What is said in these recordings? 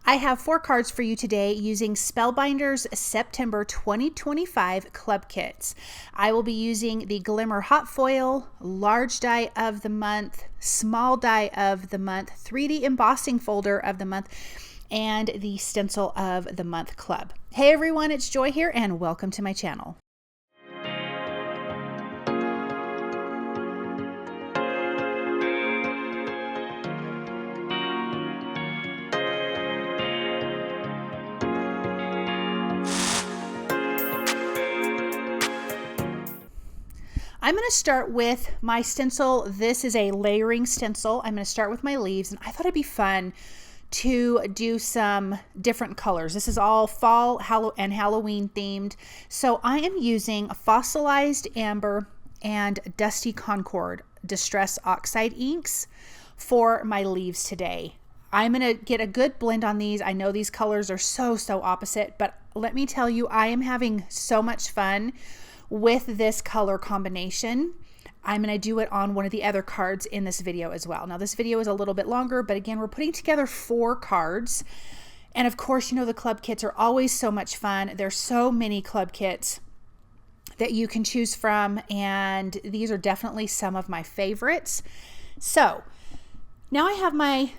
I have 4 cards for you today using Spellbinders September 2025 Club Kits. I will be using the Glimmer Hot Foil, Large Die of the Month, Small Die of the Month, 3D Embossing Folder of the Month, and the Stencil of the Month Club. Hey everyone, it's Joy here and welcome to my channel. I'm going to start with my stencil. This is a layering stencil. I'm going to start with my leaves, and I thought it'd be fun to do some different colors. This is all fall and Halloween themed. So I am using Fossilized Amber and Dusty Concord Distress Oxide inks for my leaves today. I'm going to get a good blend on these. I know these colors are so opposite, but let me tell you, I am having so much fun with this color combination. I'm going to do it on one of the other cards in this video as well. Now this video is a little bit longer, but again, we're putting together 4 cards. And of course, you know, the club kits are always so much fun. There's so many club kits that you can choose from, and these are definitely some of my favorites. So now I have my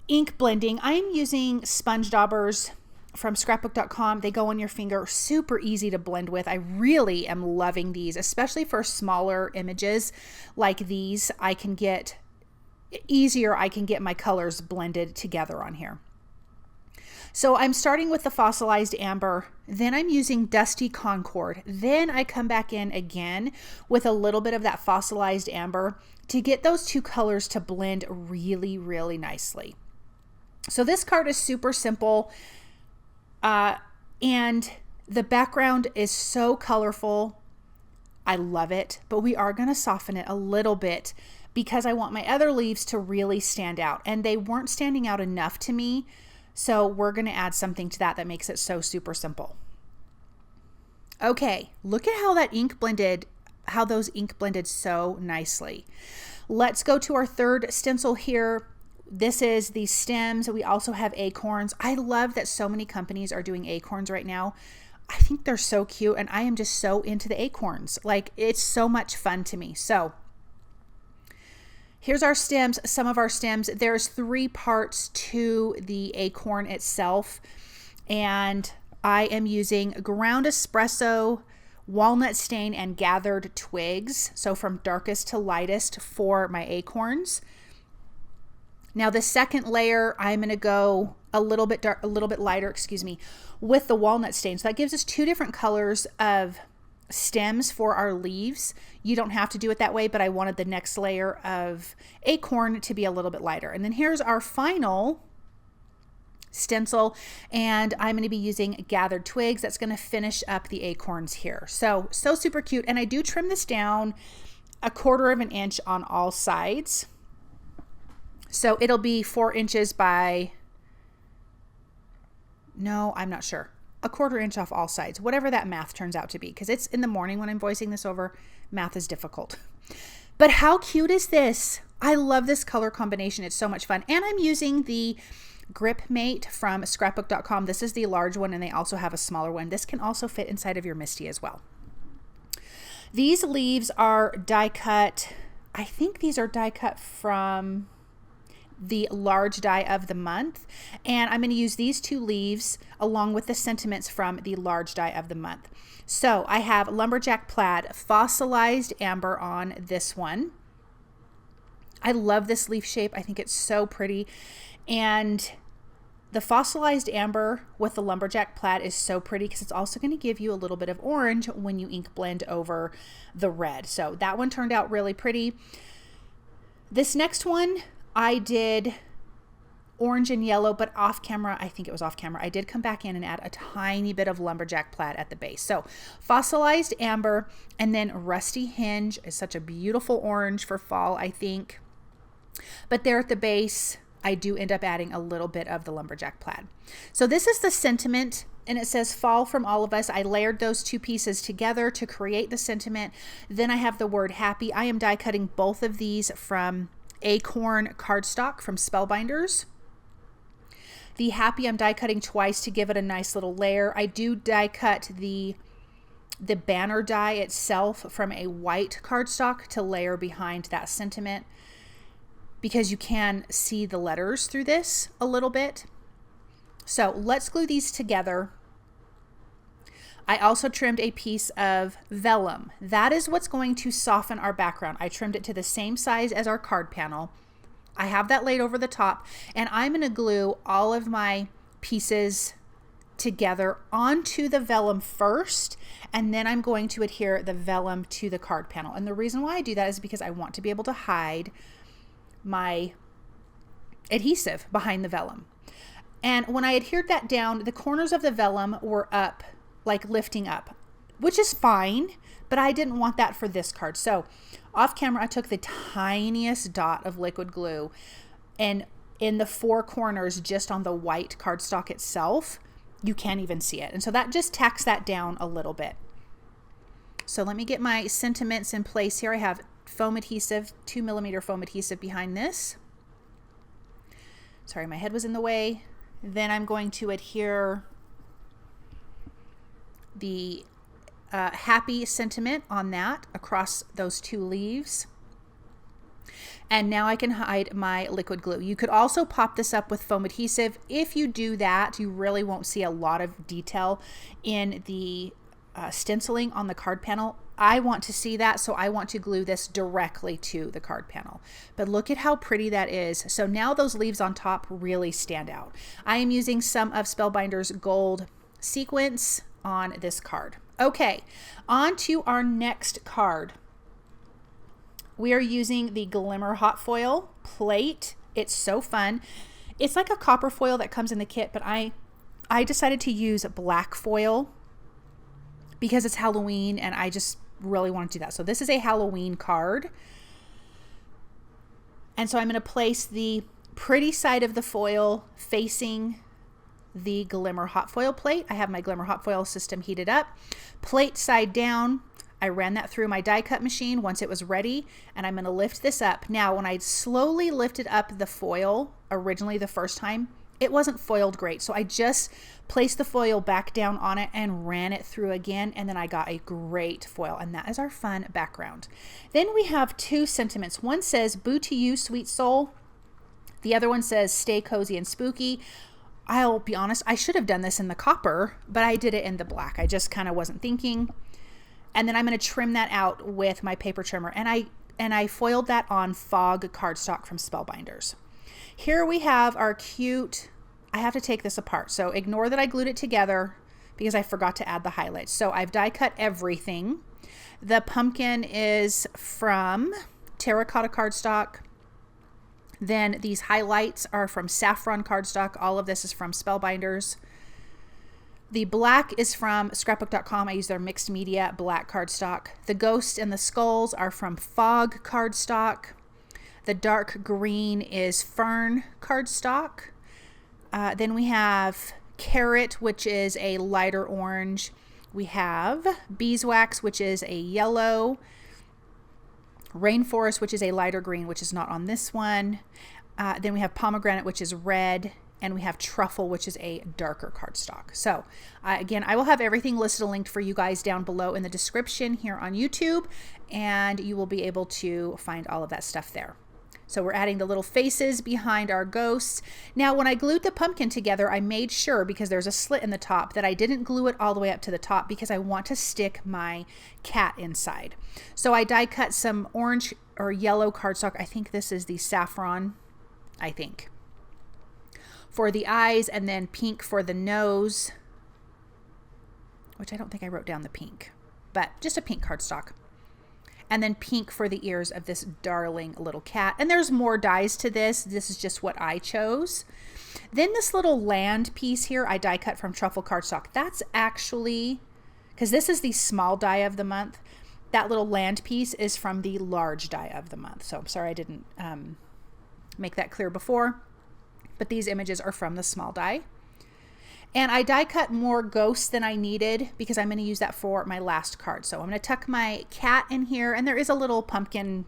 ink blending. I am using sponge daubers from scrapbook.com. They go on your finger, super easy to blend with. I really am loving these, especially for smaller images like these. I can get my colors blended together on here. So I'm starting with the Fossilized Amber, then I'm using Dusty Concord, then I come back in again with a little bit of that Fossilized Amber to get those 2 colors to blend really nicely. So this card is super simple. And the background is so colorful. I love it, but we are going to soften it a little bit because I want my other leaves to really stand out, and they weren't standing out enough to me. So we're going to add something to that makes it so super simple. Okay, look at how that ink blended, how those ink blended so nicely. Let's go to our third stencil here. This is the stems. We also have acorns. I love that so many companies are doing acorns right now. I think they're so cute, and I am just so into the acorns. Like, it's so much fun to me. So here's our stems, some of our stems. There's 3 parts to the acorn itself, and I am using ground espresso, walnut stain, and gathered twigs. So from darkest to lightest for my acorns. Now the second layer, I'm going to go a little bit lighter, with the walnut stain. So that gives us 2 different colors of stems for our leaves. You don't have to do it that way, but I wanted the next layer of acorn to be a little bit lighter. And then here's our final stencil, and I'm going to be using gathered twigs. That's going to finish up the acorns here. So super cute. And I do trim this down 1/4 of an inch on all sides. So it'll be 4 inches by, no, I'm not sure, 1/4 inch off all sides, whatever that math turns out to be, because it's in the morning when I'm voicing this over. Math is difficult. But how cute is this? I love this color combination. It's so much fun. And I'm using the Grip Mate from scrapbook.com. This is the large one, and they also have a smaller one. This can also fit inside of your Misty as well. These leaves are die cut. I think these are die cut from the Large Die of the Month, and I'm going to use these 2 leaves along with the sentiments from the Large Die of the Month. So I have Lumberjack Plaid Fossilized Amber on this one. I love this leaf shape. I think it's so pretty, and the Fossilized Amber with the Lumberjack Plaid is so pretty because it's also going to give you a little bit of orange when you ink blend over the red. So that one turned out really pretty. This next one, I did orange and yellow, but off camera, I think it was off camera, I did come back in and add a tiny bit of Lumberjack Plaid at the base. So Fossilized Amber, and then Rusty Hinge is such a beautiful orange for fall, I think. But there at the base, I do end up adding a little bit of the Lumberjack Plaid. So this is the sentiment, and it says fall from all of us. I layered those 2 pieces together to create the sentiment. Then I have the word happy. I am die cutting both of these from Acorn cardstock from Spellbinders. The Happy I'm die cutting twice to give it a nice little layer. I do die cut the banner die itself from a white cardstock to layer behind that sentiment, because you can see the letters through this a little bit. So let's glue these together. I also trimmed a piece of vellum. That is what's going to soften our background. I trimmed it to the same size as our card panel. I have that laid over the top, and I'm going to glue all of my pieces together onto the vellum first, and then I'm going to adhere the vellum to the card panel. And the reason why I do that is because I want to be able to hide my adhesive behind the vellum. And when I adhered that down, the corners of the vellum were up, like lifting up, which is fine, but I didn't want that for this card. So off camera, I took the tiniest dot of liquid glue and in the four corners, just on the white cardstock itself, you can't even see it. And so that just tacks that down a little bit. So let me get my sentiments in place here. I have foam adhesive, 2mm foam adhesive behind this. Sorry, my head was in the way. Then I'm going to adhere the Happy sentiment on that across those two leaves. And now I can hide my liquid glue. You could also pop this up with foam adhesive. If you do that, you really won't see a lot of detail in the stenciling on the card panel. I want to see that, so I want to glue this directly to the card panel. But look at how pretty that is. So now those leaves on top really stand out. I am using some of Spellbinders Gold sequins on this card. Okay, on to our next card. We are using the Glimmer hot foil plate. It's so fun. It's like a copper foil that comes in the kit, but I decided to use black foil because it's Halloween and I just really want to do that. So this is a Halloween card. And so I'm going to place the pretty side of the foil facing the Glimmer hot foil plate. I have my Glimmer hot foil system heated up. Plate side down. I ran that through my die cut machine once it was ready, and I'm going to lift this up. Now, when I slowly lifted up the foil originally the first time, it wasn't foiled great. So I just placed the foil back down on it and ran it through again, and then I got a great foil, and that is our fun background. Then we have two sentiments. One says, "Boo to you, sweet soul." The other one says, "Stay cozy and spooky." I'll be honest, I should have done this in the copper, but I did it in the black. I just kind of wasn't thinking. And then I'm going to trim that out with my paper trimmer. And I foiled that on fog cardstock from Spellbinders. Here we have our cute, I have to take this apart. So ignore that I glued it together because I forgot to add the highlights. So I've die cut everything. The pumpkin is from terracotta cardstock. Then these highlights are from saffron cardstock. All of this is from Spellbinders. The black is from scrapbook.com. I use their mixed media black cardstock. The ghosts and the skulls are from fog cardstock. The dark green is fern cardstock. Then we have carrot, which is a lighter orange. We have beeswax, which is a yellow. Rainforest, which is a lighter green, which is not on this one. Then we have pomegranate, which is red. And we have truffle, which is a darker cardstock. So again, I will have everything listed and linked for you guys down below in the description here on YouTube, and you will be able to find all of that stuff there. So we're adding the little faces behind our ghosts. Now, when I glued the pumpkin together, I made sure, because there's a slit in the top, that I didn't glue it all the way up to the top because I want to stick my cat inside. So I die cut some orange or yellow cardstock. I think this is the saffron, I think, for the eyes, and then pink for the nose, which I don't think I wrote down the pink, but just a pink cardstock. And then pink for the ears of this darling little cat. And there's more dies to this. This is just what I chose. Then this little land piece here, I die cut from truffle cardstock. That's actually, because this is the small die of the month, that little land piece is from the large die of the month. So I'm sorry I didn't make that clear before. But these images are from the small die. And I die cut more ghosts than I needed because I'm going to use that for my last card. So I'm going to tuck my cat in here, and there is a little pumpkin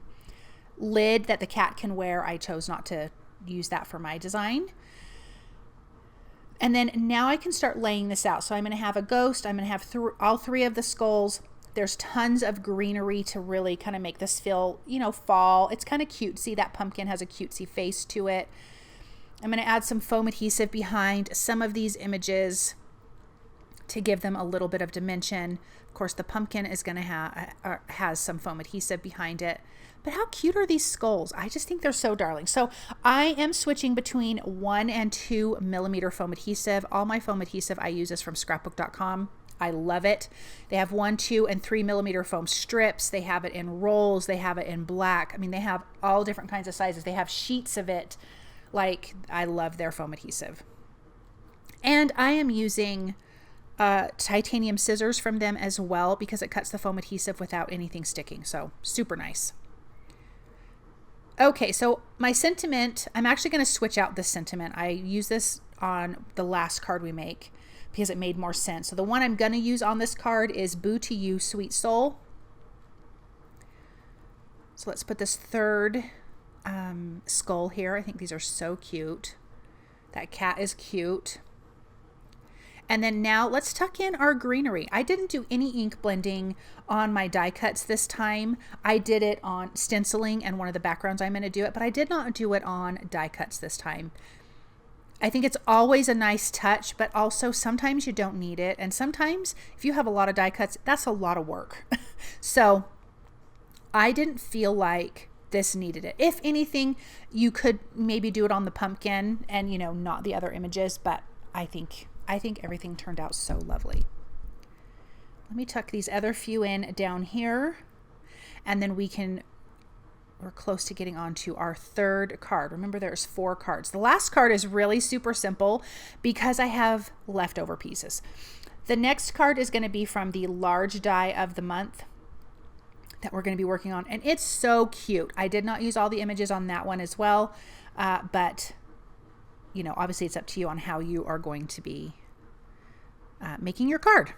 lid that the cat can wear. I chose not to use that for my design. And then now I can start laying this out. So I'm going to have a ghost. I'm going to have all three of the skulls. There's tons of greenery to really kind of make this feel, you know, fall. It's kind of cutesy. That pumpkin has a cutesy face to it. I'm going to add some foam adhesive behind some of these images to give them a little bit of dimension. Of course, the pumpkin is going to has some foam adhesive behind it. But how cute are these skulls? I just think they're so darling. So I am switching between 1 and 2 millimeter foam adhesive. All my foam adhesive I use is from scrapbook.com. I love it. They have 1, 2, and 3 millimeter foam strips. They have it in rolls. They have it in black. I mean, they have all different kinds of sizes. They have sheets of it. Like, I love their foam adhesive. And I am using titanium scissors from them as well because it cuts the foam adhesive without anything sticking. So super nice. Okay, so my sentiment, I'm actually going to switch out this sentiment. I use this on the last card we make because it made more sense. So the one I'm going to use on this card is Boo to You, Sweet Soul. So let's put this third skull here. I think these are so cute. That cat is cute. And then now let's tuck in our greenery. I didn't do any ink blending on my die cuts this time. I did it on stenciling and one of the backgrounds I'm going to do it, but I did not do it on die cuts this time. I think it's always a nice touch, but also sometimes you don't need it. And sometimes if you have a lot of die cuts, that's a lot of work. So I didn't feel like this needed it. If anything, you could maybe do it on the pumpkin and, you know, not the other images, but I think everything turned out so lovely. Let me tuck these other few in down here, and then we're close to getting on to our third card. Remember, there's 4 cards. The last card is really super simple because I have leftover pieces. The next card is going to be from the large die of the month that we're going to be working on, and it's so cute. I did not use all the images on that one as well, but you know, obviously it's up to you on how you are going to be making your card.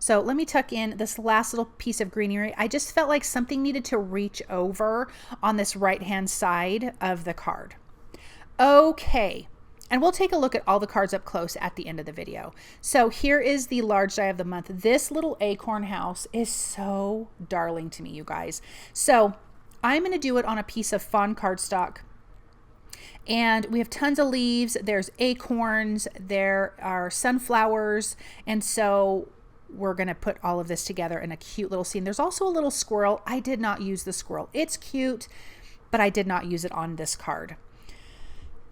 So let me tuck in this last little piece of greenery. I just felt like something needed to reach over on this right-hand side of the card. Okay, and we'll take a look at all the cards up close at the end of the video. So here is the large die of the month. This little acorn house is so darling to me, you guys. So I'm going to do it on a piece of fawn cardstock. And we have tons of leaves, there's acorns, there are sunflowers, and so we're going to put all of this together in a cute little scene. There's also a little squirrel. I did not use the squirrel. It's cute, but I did not use it on this card.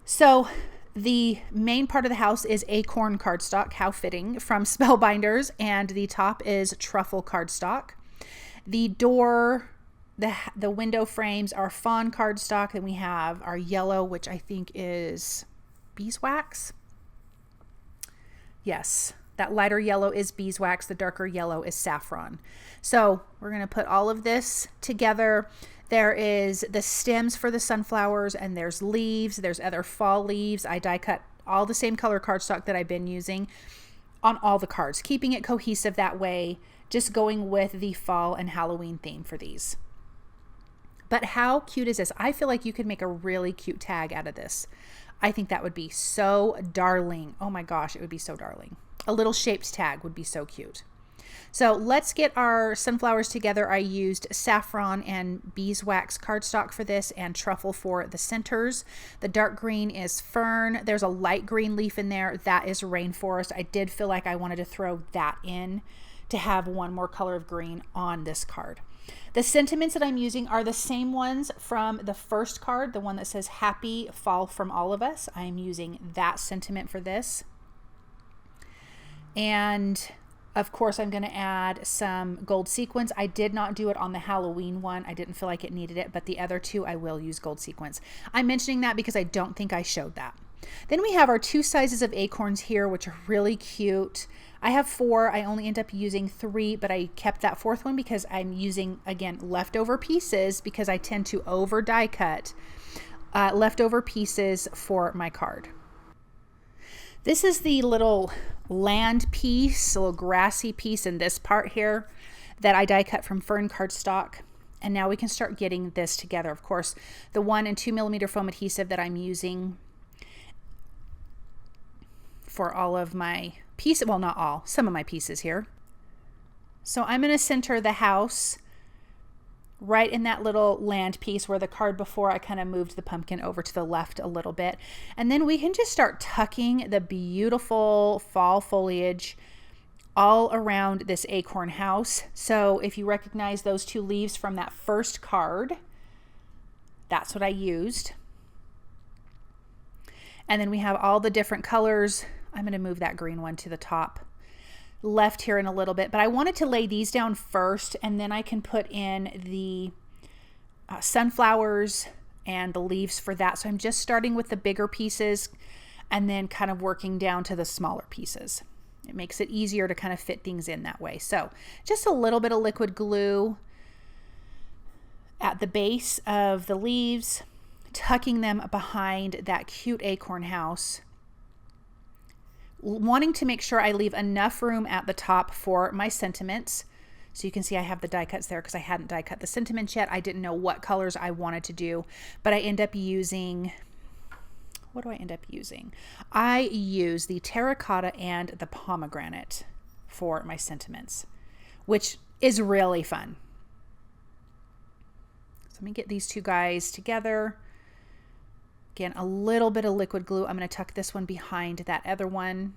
So the main part of the house is acorn cardstock, how fitting, from Spellbinders, and the top is truffle cardstock. The door, the window frames are fawn cardstock, and we have our yellow, which I think is beeswax. Yes, that lighter yellow is beeswax, the darker yellow is saffron. So we're going to put all of this together. There is the stems for the sunflowers, and there's leaves, there's other fall leaves. I die cut all the same color cardstock that I've been using on all the cards, keeping it cohesive that way, just going with the fall and Halloween theme for these. But how cute is this? I feel like you could make a really cute tag out of this. I think that would be so darling. Oh my gosh, it would be so darling. A little shaped tag would be so cute. So let's get our sunflowers together. I used saffron and beeswax cardstock for this and truffle for the centers. The dark green is fern. There's a light green leaf in there. That is rainforest. I did feel like I wanted to throw that in to have one more color of green on this card. The sentiments that I'm using are the same ones from the first card, the one that says Happy Fall from All of Us. I'm using that sentiment for this. And of course, I'm going to add some gold sequins. I did not do it on the Halloween one. I didn't feel like it needed it, but the other two I will use gold sequins. I'm mentioning that because I don't think I showed that. Then we have our 2 sizes of acorns here, which are really cute. I have 4. I only end up using 3, but I kept that 4th one because I'm using, again, leftover pieces because I tend to over die cut leftover pieces for my card. This is the little land piece, a little grassy piece in this part here that I die cut from fern cardstock. And now we can start getting this together. Of course, the 1 and 2 millimeter foam adhesive that I'm using for all of my pieces. Well, not all, some of my pieces here. So I'm going to center the house right in that little land piece where the card before I kind of moved the pumpkin over to the left a little bit. And then we can just start tucking the beautiful fall foliage all around this acorn house. So if you recognize those two leaves from that first card, that's what I used. And then we have all the different colors. I'm going to move that green one to the top left here in a little bit, but I wanted to lay these down first, and then I can put in the sunflowers and the leaves for that. So I'm just starting with the bigger pieces and then kind of working down to the smaller pieces. It makes it easier to kind of fit things in that way. So just a little bit of liquid glue at the base of the leaves, tucking them behind that cute acorn house, wanting to make sure I leave enough room at the top for my sentiments. So you can see I have the die cuts there because I hadn't die cut the sentiments yet. I didn't know what colors I wanted to do, but I end up using, what do I end up using? I use the terracotta and the pomegranate for my sentiments, which is really fun. So let me get these two guys together. Again, a little bit of liquid glue. I'm going to tuck this one behind that other one.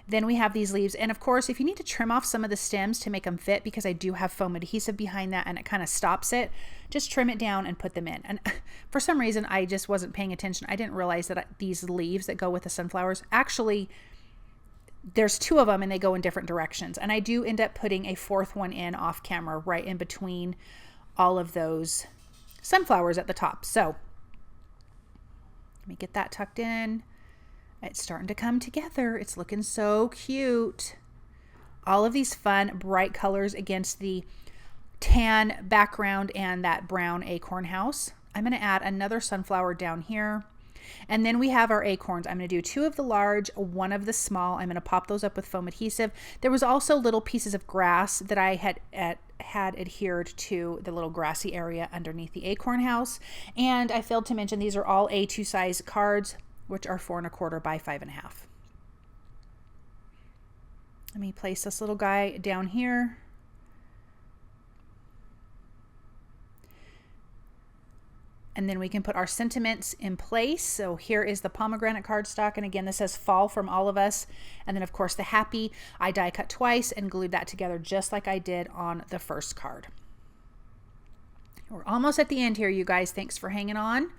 Then we have these leaves. And of course, if you need to trim off some of the stems to make them fit, because I do have foam adhesive behind that and it kind of stops it, just trim it down and put them in. And for some reason, I just wasn't paying attention. I didn't realize that these leaves that go with the sunflowers, actually, there's two of them and they go in different directions. And I do end up putting a fourth one in off camera right in between all of those sunflowers at the top. So let me get that tucked in. It's starting to come together. It's looking so cute. All of these fun, bright colors against the tan background and that brown acorn house. I'm going to add another sunflower down here. And then we have our acorns. I'm going to do 2 of the large, 1 of the small. I'm going to pop those up with foam adhesive. There was also little pieces of grass that I had adhered to the little grassy area underneath the acorn house. And I failed to mention these are all A2 size cards, which are 4 1/4 by 5 1/2. Let me place this little guy down here. And then we can put our sentiments in place. So here is the pomegranate cardstock. And again, this says fall from all of us. And then of course the happy, I die cut twice and glued that together just like I did on the first card. We're almost at the end here, you guys. Thanks for hanging on.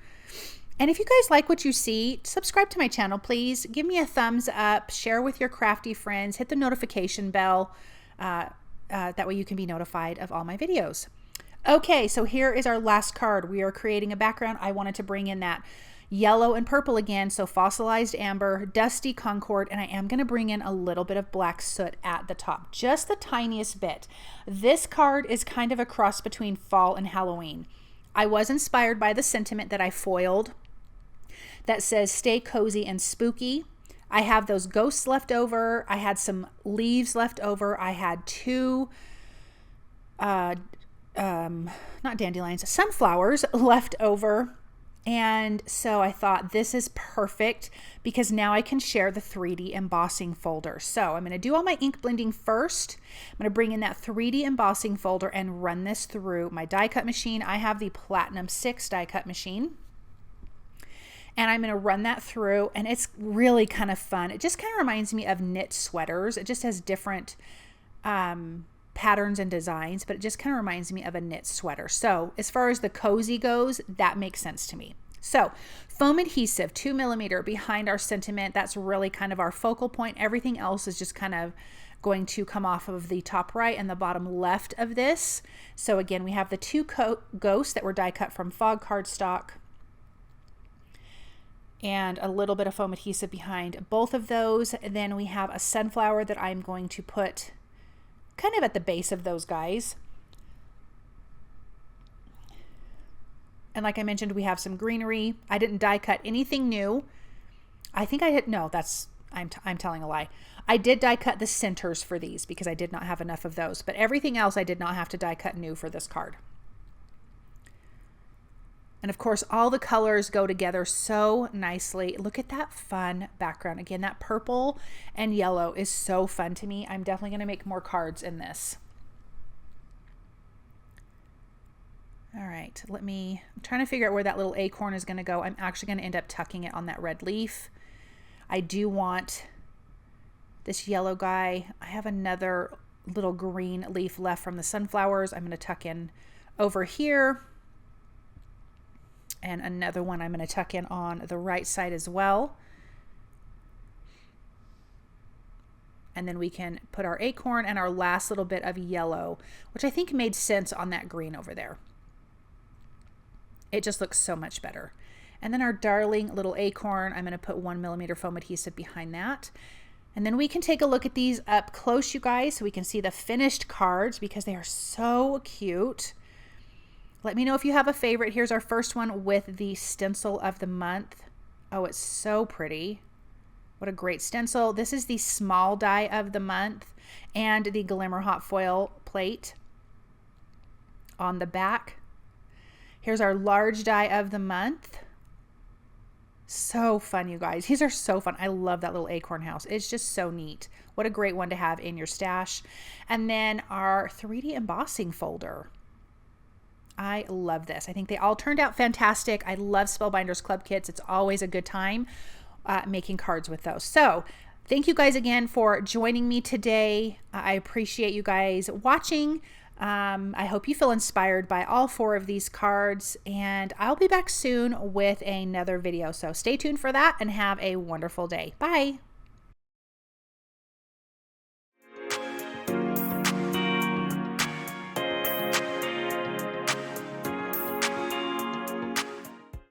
And if you guys like what you see, subscribe to my channel, please. Give me a thumbs up, share with your crafty friends, hit the notification bell. That way you can be notified of all my videos. Okay, so here is our last card. We are creating a background. I wanted to bring in that yellow and purple again. So Fossilized Amber, Dusty Concord, and I am going to bring in a little bit of black soot at the top, just the tiniest bit. This card is kind of a cross between fall and Halloween. I was inspired by the sentiment that I foiled that says stay cozy and spooky. I have those ghosts left over. I had some leaves left over. I had 2 not dandelions, sunflowers left over. And so I thought this is perfect because now I can share the 3D embossing folder. So I'm going to do all my ink blending first. I'm going to bring in that 3D embossing folder and run this through my die cut machine. I have the Platinum 6 die cut machine. And I'm going to run that through, and it's really kind of fun. It just kind of reminds me of knit sweaters. It just has different patterns and designs, but it just kind of reminds me of a knit sweater. So as far as the cozy goes, that makes sense to me. So foam adhesive, 2 mm behind our sentiment. That's really kind of our focal point. Everything else is just kind of going to come off of the top right and the bottom left of this. So again, we have the 2 ghosts that were die cut from fog cardstock, and a little bit of foam adhesive behind both of those. And then we have a sunflower that I'm going to put kind of at the base of those guys. And like I mentioned, we have some greenery. I didn't die cut anything new. I think I did. No, I'm telling a lie. I did die cut the centers for these because I did not have enough of those, but everything else I did not have to die cut new for this card. And of course, all the colors go together so nicely. Look at that fun background. Again, that purple and yellow is so fun to me. I'm definitely going to make more cards in this. All right, I'm trying to figure out where that little acorn is going to go. I'm actually going to end up tucking it on that red leaf. I do want this yellow guy. I have another little green leaf left from the sunflowers. I'm going to tuck in over here. And another one I'm going to tuck in on the right side as well. And then we can put our acorn and our last little bit of yellow, which I think made sense on that green over there. It just looks so much better. And then our darling little acorn, I'm going to put 1mm foam adhesive behind that. And then we can take a look at these up close, you guys, so we can see the finished cards because they are so cute. Let me know if you have a favorite. Here's our first one with the stencil of the month. Oh, it's so pretty. What a great stencil. This is the small die of the month and the Glimmer hot foil plate on the back. Here's our large die of the month. So fun, you guys. These are so fun. I love that little acorn house. It's just so neat. What a great one to have in your stash. And then our 3D embossing folder. I love this. I think they all turned out fantastic. I love Spellbinders Club Kits. It's always a good time making cards with those. So thank you guys again for joining me today. I appreciate you guys watching. I hope you feel inspired by all 4 of these cards, and I'll be back soon with another video. So stay tuned for that and have a wonderful day. Bye.